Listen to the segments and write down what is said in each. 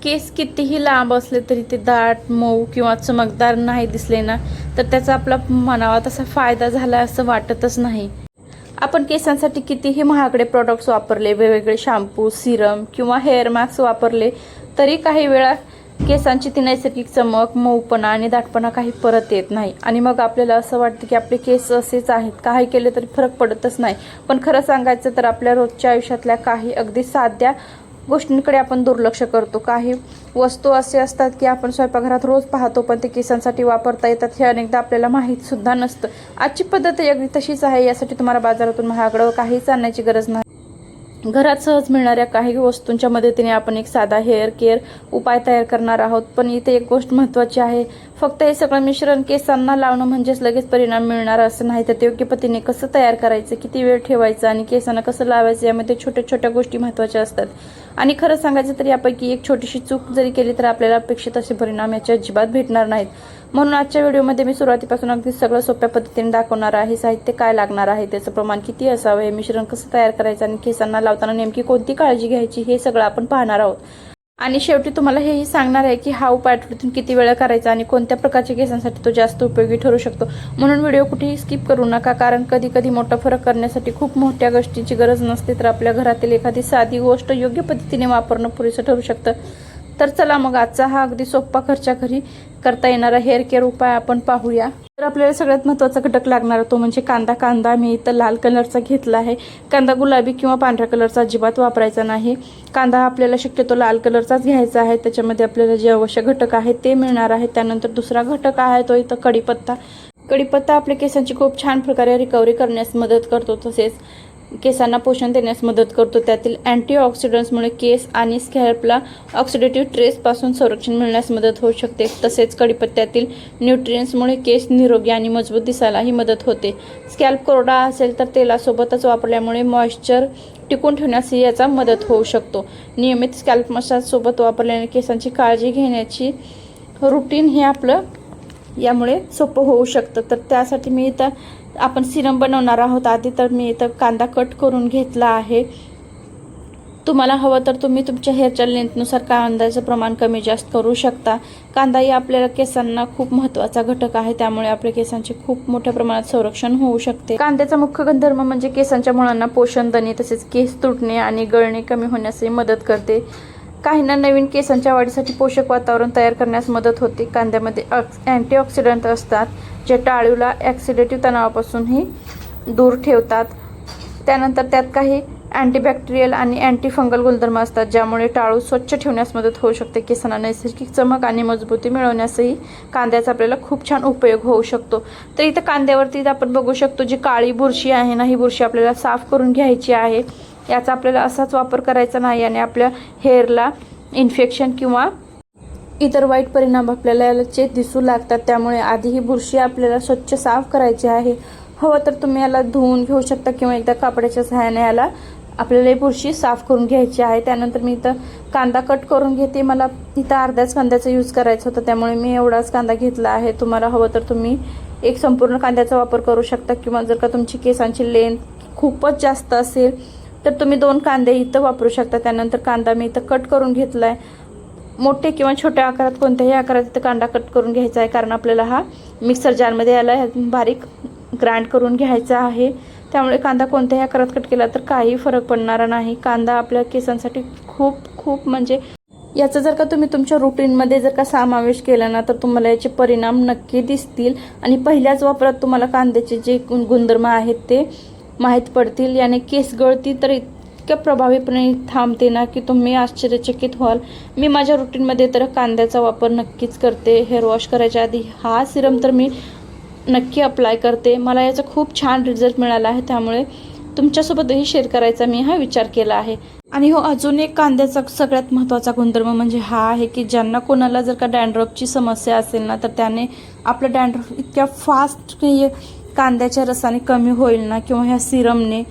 केस कितीही लांब असले तरी ते दाट मऊ किंवा चमकदार नाही दिसले ना तर त्याचा आपला म्हणावा तसा फायदा झाला असं वाटतच नाही। आपण केसांसाठी कितीही महागडे प्रोडक्ट्स वापरले, वेगवेगळे शॅम्पू, सिरम किंवा हेअर मास्क वापरले तरी काही वेळा केसांची ती नैसर्गिक चमक, मऊपणा आणि दाटपणा काही परत येत नाही आणि मग आपल्याला असं वाटतं की आपले केस असेच आहेत, काही केले तरी फरक पडतच नाही। पण खरं सांगायचं तर आपल्या रोजच्या आयुष्यातल्या काही अगदी साध्या गोष्टींकडे आपण दुर्लक्ष करतो। काही वस्तू असे असतात की आपण स्वयंपाकघरात रोज पाहतो पण ते केसांसाठी वापरता येतात हे अनेकदा आपल्याला माहीत सुद्धा नसतं। आजची पद्धत अगदी तशीच आहे, यासाठी तुम्हाला बाजारातून महागडं काहीच आणण्याची गरज नाही। घरात सहज मिळणाऱ्या काही वस्तूंच्या मदतीने आपण एक साधा हेअर केअर उपाय तयार करणार आहोत। पण इथे एक गोष्ट महत्त्वाची आहे, फक्त हे सगळं मिश्रण केसांना लावणं म्हणजेच लगेच परिणाम मिळणार असं नाही, तर ते योग्य पद्धतीने कसं तयार करायचं, किती वेळ ठेवायचं आणि केसांना कसं लावायचं यामध्ये छोट्या छोट्या गोष्टी महत्त्वाच्या असतात। आणि खरं सांगायचं तर यापैकी एक छोटीशी चूक जरी केली तर आपल्याला अपेक्षित असे परिणाम याचे अजिबात भेटणार नाहीत। म्हणून आजच्या व्हिडिओमध्ये मी सुरुवातीपासून अगदी सगळं सोप्या पद्धतीने दाखवणार आहे। साहित्य काय लागणार आहे, त्याचं प्रमाण किती असावं, हे मिश्रण कसं तयार करायचं आणि केसांना लावताना नेमकी कोणती काळजी घ्यायची हे सगळं आपण पाहणार आहोत। आणि शेवटी तुम्हाला हेही सांगणार आहे की हा उपाय आठवड्यातून किती वेळा करायचा आणि कोणत्या प्रकारच्या केसांसाठी तो जास्त उपयोगी ठरू शकतो। म्हणून व्हिडिओ कुठेही स्किप करू नका, कारण कधी कधी मोठा फरक करण्यासाठी खूप मोठ्या गोष्टींची गरज नसते, तर आपल्या घरातील एखादी साधी गोष्ट योग्य पद्धतीने वापरणं पुरेसं ठरू शकतं। तर चला मग आजचा हा अगदी सोपा घरच्या घरी करता येणारा हेअर केअर उपाय आपण पाहूया। तर आपल्याला सगळ्यात महत्त्वाचा घटक लागणार तो म्हणजे कांदा। कांदा मी इथं लाल कलरचा घेतला आहे। कांदा गुलाबी किंवा पांढऱ्या कलरचा अजिबात वापरायचा नाही। कांदा आपल्याला शक्यतो लाल कलरचाच घ्यायचा आहे, त्याच्यामध्ये आपल्याला जे आवश्यक घटक आहेत ते मिळणार आहेत। त्यानंतर दुसरा घटक आहे तो इथं कढीपत्ता। कढीपत्ता आपल्या केसांची खूप छान प्रकारे रिकव्हरी करण्यास मदत करतो, तसेच केसांना पोषण देण्यास मदत करतो। त्यातील अँटीऑक्सिडंट्समुळे केस आणि स्कॅल्पला ऑक्सिडेटिव्ह स्ट्रेसपासून संरक्षण मिळण्यास मदत होऊ शकते। तसेच कढीपत्त्यातील न्यूट्रिएंट्समुळे केस निरोगी आणि मजबूत दिसायलाही मदत होते। स्कॅल्प कोरडा असेल तर तेलासोबतच वापरल्यामुळे मॉइश्चर टिकून ठेवण्यासही याचा मदत होऊ शकतो। नियमित स्कॅल्प मसाज सोबत वापरल्याने केसांची काळजी घेण्याची रुटीन हे आपलं यामुळे सोपं होऊ शकतं। तर त्यासाठी मी इथं आपण सिरम बनवणार आहोत। आधी तर मी इथं कांदा कट करून घेतला आहे। तुम्हाला हवं तर तुम्ही तुमच्या हेअरच्या लेंथनुसार कांद्याचं प्रमाण कमी जास्त करू शकता। कांदाही आपल्याला केसांना खूप महत्त्वाचा घटक आहे, त्यामुळे आपल्या केसांचे खूप मोठ्या प्रमाणात संरक्षण होऊ शकते। कांद्याचा मुख्य गुणधर्म म्हणजे केसांच्या मुळांना पोषण देणे, तसेच केस तुटणे आणि गळणे कमी होण्यासही मदत करते। काहींना नवीन केसांच्या वाढीसाठी पोषक वातावरण तयार करण्यास मदत होते। कांद्यामध्ये अँटीऑक्सिडंट असतात जे टाळूला ऑक्सिडेटिव्ह तणावापासूनही दूर ठेवतात। त्यानंतर त्यात काही अँटीबॅक्टेरियल आणि अँटीफंगल गुणधर्म असतात ज्यामुळे टाळू स्वच्छ ठेवण्यास मदत होऊ शकते। केसांना नैसर्गिक चमक आणि मजबूती मिळवण्यासही कांद्याचा आपल्याला खूप छान उपयोग होऊ शकतो। तर इथं कांद्यावरती आपण बघू शकतो जी काळी बुरशी आहे ना, ही बुरशी आपल्याला साफ करून घ्यायची आहे। याचा आपल्याला असाच वापर करायचा नाही आणि आपल्या हेअरला इन्फेक्शन किंवा इतर वाईट परिणाम आपल्याला याचे दिसू लागतात, त्यामुळे आधी ही बुरशी आपल्याला स्वच्छ साफ करायची आहे। हवं तर तुम्ही याला धुवून घेऊ शकता किंवा एकदा कापडाच्या सहाय्याने याला आपल्याला ही बुरशी साफ करून घ्यायची आहे। त्यानंतर मी इथं कांदा कट करून घेते। मला इथं अर्ध्याच कांद्याचा यूज करायचा होता, त्यामुळे मी एवढाच कांदा घेतला आहे। तुम्हाला हवं तर तुम्ही एक संपूर्ण कांद्याचा वापर करू शकता किंवा जर का तुमची केसांची लेंथ खूपच जास्त असेल तर तुम्ही 2 कांदे इथं वापरू शकता। त्यानंतर कांदा मी इथं कट करून घेतला आहे। मोठे किंवा छोट्या आकारात कोणत्याही आकारात इथं कांदा कट करून घ्यायचा आहे, कारण आपल्याला हा मिक्सर जारमध्ये याला बारीक ग्राइंड करून घ्यायचा आहे। त्यामुळे कांदा कोणत्याही आकारात कट केला तर काही फरक पडणार नाही। कांदा आपल्या केसांसाठी खूप खूप म्हणजे याचा जर का तुम्ही तुमच्या रुटीनमध्ये जर का समावेश केला ना तर तुम्हाला याचे परिणाम नक्की दिसतील आणि पहिल्याच वापरात तुम्हाला कांद्याचे जे गुणधर्म आहेत ते माहीत पडतील। याने केस गळती तर इतक्या प्रभावीपणे थांबते ना की तुम्ही आश्चर्यचकित व्हाल। मी माझ्या रुटीनमध्ये तर कांद्याचा वापर नक्कीच करते। हेअर वॉश करायच्या आधी हा सिरम तर मी नक्की अप्लाय करते। मला याचा खूप छान रिझल्ट मिळाला आहे, त्यामुळे तुमच्यासोबतही शेअर करायचा मी हा विचार केला आहे। आणि हो, अजून एक कांद्याचा सगळ्यात महत्त्वाचा गुणधर्म म्हणजे हा आहे की ज्यांना कोणाला जर का डॅन्ड्रफची समस्या असेल ना तर त्याने आपलं डॅन्ड्रफ इतक्या फास्ट कांद्याच्या रसाने कमी होईल ना किंवा ह्या सिरमने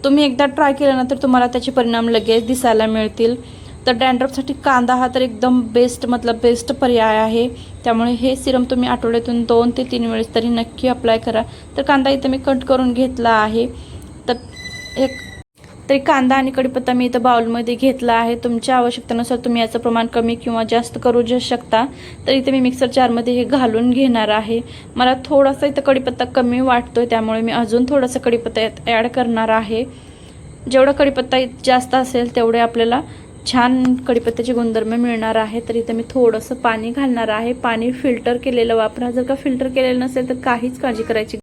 तुम्ही एकदा ट्राय केलं ना तर तुम्हाला त्याचे परिणाम लगेच दिसायला मिळतील। तर डॅन्ड्रफसाठी कांदा हा तर एकदम बेस्ट पर्याय आहे। त्यामुळे हे सिरम तुम्ही आठवड्यातून 2 ते 3 वेळेस तरी नक्की अप्लाय करा। तर कांदा इथं मी कट करून घेतला आहे। तर एक तरी कांदा आणि कढीपत्ता मी इथं बाउलमध्ये घेतला आहे. तुमच्या आवश्यकतेनुसार तुम्ही याचं प्रमाण कमी किंवा जास्त करू शकता. तर इथे मी मिक्सर जारमध्ये हे घालून घेणार आहे. मला थोडासा इथं कढीपत्ता कमी वाटतोय, त्यामुळे मी अजून थोडासा कढीपत्ता यात ॲड करणार आहे. जेवढा कढीपत्ता जास्त असेल तेवढे आपल्याला छान कढीपत्त्याचे गुणधर्म मिळणार आहे. तर इथं मी थोडंसं पाणी घालणार आहे. पाणी फिल्टर केलेलं वापरा. जर का फिल्टर केलेलं नसेल तर काहीच काळजी करायची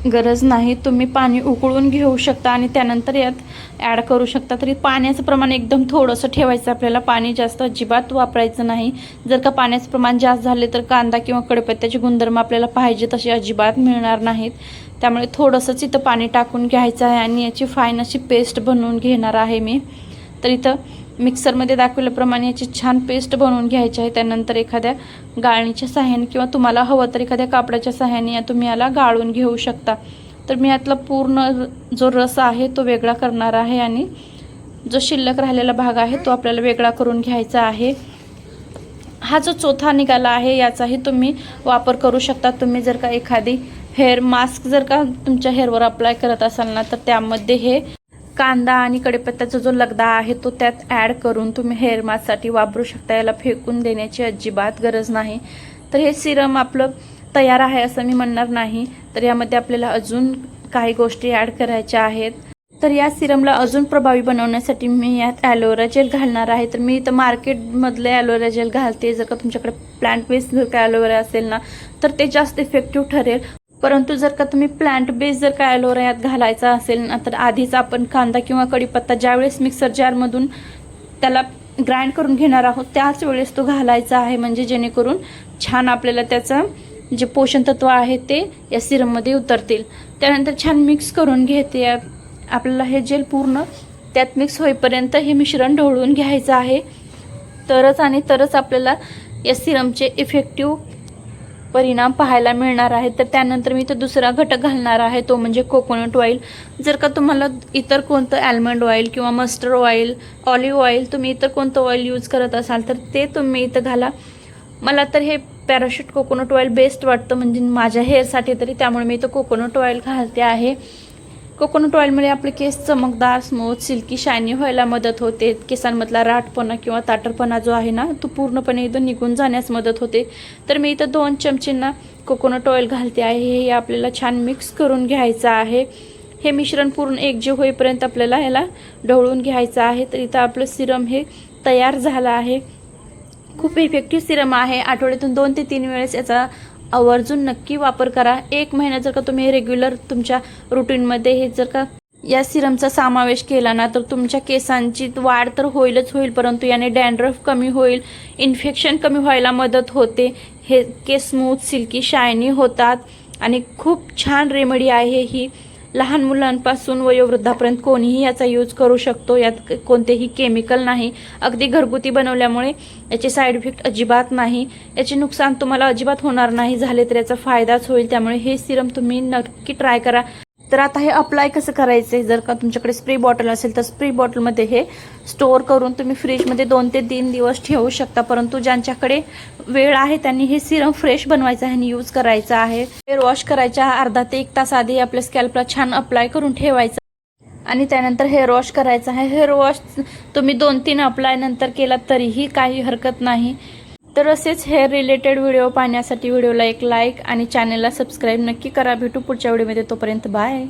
गरज नाही. तुम्ही पाणी उकळून घेऊ शकता आणि त्यानंतर यात ॲड करू शकता. तरी पाण्याचं प्रमाण एकदम थोडंसं ठेवायचं आपल्याला. पाणी जास्त अजिबात वापरायचं नाही. जर का पाण्याचं प्रमाण जास्त झाले तर कांदा किंवा कढीपत्त्याचे गुणधर्म आपल्याला पाहिजे तसे अजिबात मिळणार नाहीत. त्यामुळे थोडंसंच इथं पाणी टाकून घ्यायचं आहे आणि याची फाईन अशी पेस्ट बनवून घेणार आहे मी. तर इथं मिक्सरमध्ये दाखवल्याप्रमाणे याची छान पेस्ट बनवून घ्यायची आहे. त्यानंतर एखाद्या गाळणीच्या सहाय्याने किंवा तुम्हाला हवं तर एखाद्या कापडाच्या सहाय्याने तुम्ही याला गाळून घेऊ शकता. तर मी यातला पूर्ण जो रस आहे तो वेगळा करणार आहे आणि जो शिल्लक राहिलेला भाग आहे तो आपल्याला वेगळा करून घ्यायचा आहे. हा जो चोथा निघाला आहे याचाही तुम्ही वापर करू शकता. तुम्ही जर का एखादी हेअर मास्क जर का तुमच्या हेअरवर अप्लाय करत असाल ना, तर त्यामध्ये हे कांदा आणि कढीपत्त्याचा जो लगदा आहे तो त्यात ॲड करून तुम्ही हेअर मास्कसाठी वापरू शकता. याला फेकून देण्याची अजिबात गरज नाही. तर हे सिरम आपलं तयार आहे असं मी म्हणणार नाही. तर यामध्ये आपल्याला अजून काही गोष्टी ॲड करायच्या आहेत. तर या सिरमला अजून प्रभावी बनवण्यासाठी मी यात ॲलोवेरा जेल घालणार आहे. तर मी इथं मार्केटमधले ॲलोवेरा जेल घालते. जर का तुमच्याकडे प्लांट बेस्ड जर का ॲलोवेरा असेल ना तर ते जास्त इफेक्टिव्ह ठरेल. परंतु जर का तुम्ही प्लांट बेस जर का ॲलोवेरा यात घालायचा असेल ना तर आधीच आपण कांदा किंवा कढीपत्ता ज्यावेळेस मिक्सर जारमधून त्याला ग्राइंड करून घेणार आहोत त्याच वेळेस तो घालायचा आहे. म्हणजे जेणेकरून छान आपल्याला त्याचं जे पोषण तत्व आहे ते या सिरममध्ये उतरतील. त्यानंतर छान मिक्स करून घेते. आपल्याला हे जेल पूर्ण त्यात मिक्स होईपर्यंत हे मिश्रण ढवळून घ्यायचं आहे. तरच आपल्याला या सिरमचे इफेक्टिव्ह परिणाम पाहायला मिळणार आहे. तर त्यानंतर मी इथं दुसरा घटक घालणार आहे तो म्हणजे कोकोनट ऑइल. जर का तुम्हाला इतर कोणतं आल्मंड ऑइल किंवा मस्टर्ड ऑइल, ऑलिव्ह ऑइल तुम्ही इतर कोणतं ऑइल यूज करत असाल तर ते तुम्ही इथं घाला. मला तर हे पॅराशूट कोकोनट ऑइल बेस्ट वाटतं म्हणजे माझ्या हेअरसाठी तरी. त्यामुळे मी इथं कोकोनट ऑइल घालते आहे. कोकोनट ऑइलमुळे आपले केस चमकदार, स्मूथ, सिल्की, शायनी व्हायला मदत होते. केसांमधला राठपणा किंवा ताटरपणा जो आहे ना तो पूर्णपणे इथं निघून जाण्यास मदत होते. तर मी इथं 2 चमचेंना कोकोनट ऑइल घालते आहे. हे आपल्याला छान मिक्स करून घ्यायचं आहे. हे मिश्रण पूर्ण एकजीव होईपर्यंत आपल्याला याला ढवळून घ्यायचं आहे. तर इथं आपलं सिरम हे तयार झालं आहे. खूप इफेक्टिव्ह सिरम आहे. आठवड्यातून 2 ते 3 वेळेस याचा आवर्जून नक्की वापर करा. 1 महिना जर का तुम्ही रेग्युलर तुमच्या रुटीनमध्ये हे जर का या सिरमचा समावेश केला ना तर तुमच्या केसांची वाढ तर होईलच होईल, परंतु याने डॅन्ड्रफ कमी होईल, इन्फेक्शन कमी व्हायला मदत होते, हे केस स्मूथ, सिल्की, शायनी होतात आणि खूप छान रेमेडी आहे ही. लहान मुलांपासून वयोवृद्धापर्यंत कोणीही याचा यूज करू शकतो. यात कोणतेही केमिकल नाही. अगदी घरगुती बनवल्यामुळे याचे साईड इफेक्ट अजिबात नाही. याचे नुकसान तुम्हाला अजिबात होणार नाही. झाले तर याचा फायदाच होईल. त्यामुळे हे सिरम तुम्ही नक्की ट्राय करा. तर आता हे अप्लाय कसं करायचं आहे, जर का तुमच्याकडे स्प्रे बॉटल असेल तर स्प्रे बॉटलमध्ये हे स्टोअर करून तुम्ही फ्रीजमध्ये 2 ते 3 दिवस ठेवू शकता. परंतु ज्यांच्याकडे वेळ आहे त्यांनी हे सिरम फ्रेश बनवायचं आहे आणि यूज करायचं आहे. हेअर वॉश करायच्या अर्धा ते 1 तास आधी आपल्या स्कॅल्पला छान अप्लाय करून ठेवायचं आणि त्यानंतर हेअर वॉश करायचं आहे. हेअर वॉश तुम्ही 2-3 अप्लाय नंतर केला तरीही काही हरकत नाही. तर असेच हेअर रिलेटेड व्हिडिओ पाहण्यासाठी व्हिडिओला एक लाईक आणि चॅनलला सबस्क्राईब नक्की करा. भेटू पुढच्या व्हिडिओमध्ये. तोपर्यंत बाय.